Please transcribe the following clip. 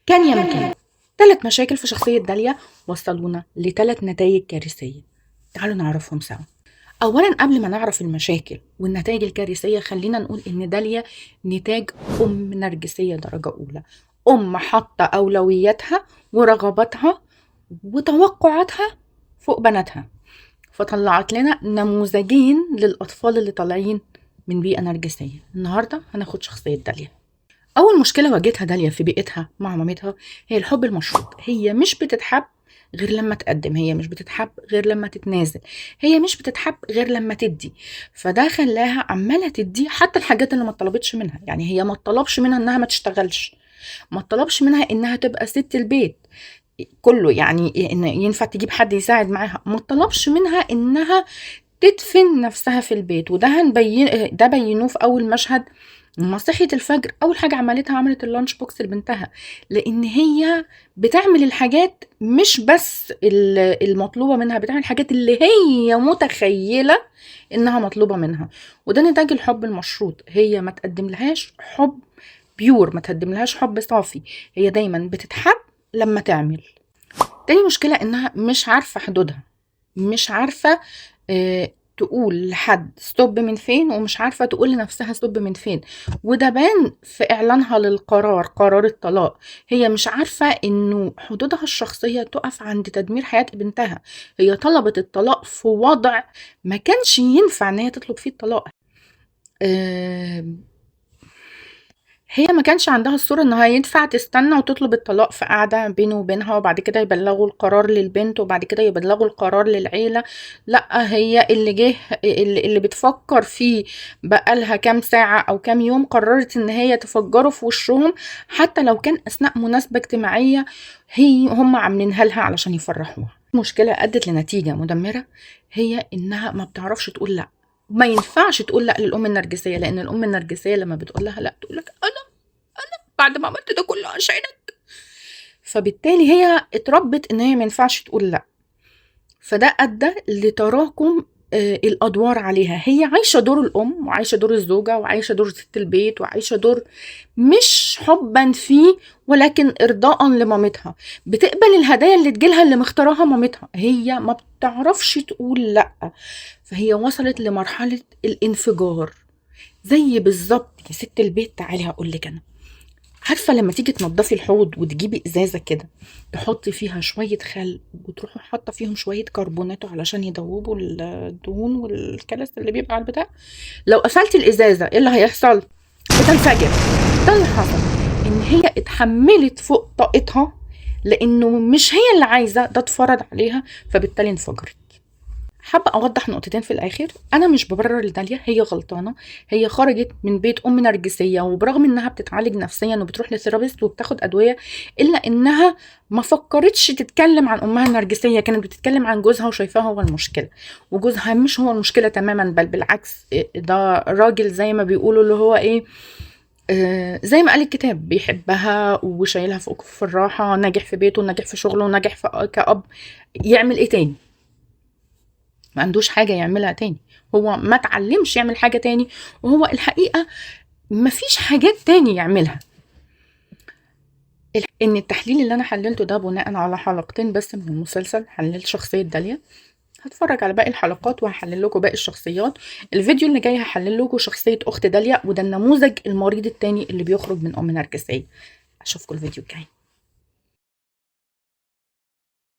كان يمكن 3 مشاكل في شخصية داليا وصلونا ل3 نتائج كارثية. تعالوا نعرفهم سوا. أولا قبل ما نعرف المشاكل والنتائج الكارثية خلينا نقول إن داليا نتاج أم نرجسية درجة أولى. أم حاطة أولوياتها ورغباتها وتوقعاتها فوق بناتها، فطلعت لنا نموذجين للأطفال اللي طالعين من بيئة نرجسية. النهاردة هناخد شخصية داليا. أول مشكلة واجهتها داليا في بيئتها مع مامتها هي الحب المشروط. هي مش بتتحب غير لما تقدم، هي مش بتتحب غير لما تتنازل، هي مش بتتحب غير لما تدي. فده خلاها عمالة تدي حتى الحاجات اللي ما طلبتش منها. يعني هي ما طلبش منها انها ما تشتغلش، ما طلبش منها انها تبقى ست البيت كله، يعني ان ينفع تجيب حد يساعد معاها، ما طلبش منها انها تدفن نفسها في البيت. وده ده بينوه في اول مشهد لما صحيت الفجر. اول حاجه عملتها عملت اللانش بوكس لبنتها، لان هي بتعمل الحاجات مش بس المطلوبه منها، بتعمل الحاجات اللي هي متخيله انها مطلوبه منها. وده نتاج الحب المشروط. هي ما تقدم لهاش حب بيور، ما تقدم لهاش حب صافي، هي دايما بتتحب لما تعمل. تاني مشكله انها مش عارفه حدودها، مش عارفه تقول لحد ستوب من فين، ومش عارفة تقول لنفسها ستوب من فين. وده بان في إعلانها للقرار، قرار الطلاق. هي مش عارفة إنه حدودها الشخصية تقف عند تدمير حياة بنتها. هي طلبت الطلاق في وضع ما كانش ينفع إن هي تطلب فيه الطلاق. آه، هي ما كانش عندها الصورة انها ينفع تستنى وتطلب الطلاق في قعدة بينه وبينها، وبعد كده يبلغوا القرار للبنت، وبعد كده يبلغوا القرار للعيلة. لا، هي اللي جه اللي بتفكر فيه بقالها كام ساعة او كام يوم، قررت ان هي تفجره في وشهم، حتى لو كان اثناء مناسبة اجتماعية هم عاملينها لها علشان يفرحوها. مشكلة ادت لنتيجة مدمرة، هي انها ما بتعرفش تقول لا. ما ينفعش تقول لا للام النرجسيه، لان الام النرجسيه لما بتقول لها لا تقول لك انا بعد ما عملت ده كله عشانك. فبالتالي هي اتربت ان هي ما ينفعش تقول لا، فده ادى لتراكم الادوار عليها. هي عايشه دور الام، وعايشه دور الزوجه، وعايشه دور ست البيت، وعايشه دور مش حبا فيه ولكن ارضاء لمامتها. بتقبل الهدايا اللي تجيلها اللي مختارها مامتها، هي ما بتعرفش تقول لا. فهي وصلت لمرحله الانفجار. زي بالظبط يا ست البيت، تعالي هقول لك انا، عارفه لما تيجي تنضفي الحوض وتجيبي ازازه كده تحطي فيها شويه خل، وتروحي حاطه فيهم شويه كربوناتو علشان يدوبوا الدهون والكلس اللي بيبقى على البتاع، لو قفلتي الازازه ايه اللي هيحصل؟ بتنفجر. ده اللي حصل، ان هي اتحملت فوق طاقتها، لانه مش هي اللي عايزه، ده اتفرض عليها، فبالتالي انفجرت. حابة أوضح نقطتين في الآخر. أنا مش ببرر لداليا، هي غلطانة. هي خرجت من بيت أم نرجسية، وبرغم إنها بتتعالج نفسيا وبتروح لثيرابيست وبتاخد أدوية، إلا إنها ما فكرتش تتكلم عن أمها النرجسية، كانت بتتكلم عن جوزها وشايفاه هو المشكلة. وجوزها مش هو المشكلة تماما، بل بالعكس، ده راجل زي ما بيقولوا اللي هو إيه، زي ما قال الكتاب، بيحبها وشايلها فوق في الراحة، ناجح في بيته، ناجح في شغله، ناجح كأب. يعمل إيه تاني؟ ما عندوش حاجة يعملها تاني، هو ما تعلمش يعمل حاجة تاني، وهو الحقيقة ما فيش حاجات تاني يعملها. ان التحليل اللي انا حللته ده بناء على حلقتين بس من المسلسل، حللت شخصية داليا. هتفرج على باقي الحلقات وهحلل لكم باقي الشخصيات. الفيديو اللي جاي هحلل لكم شخصية اخت داليا، وده النموذج المريض التاني اللي بيخرج من ام نرجسية. اشوفكم الفيديو الجاي.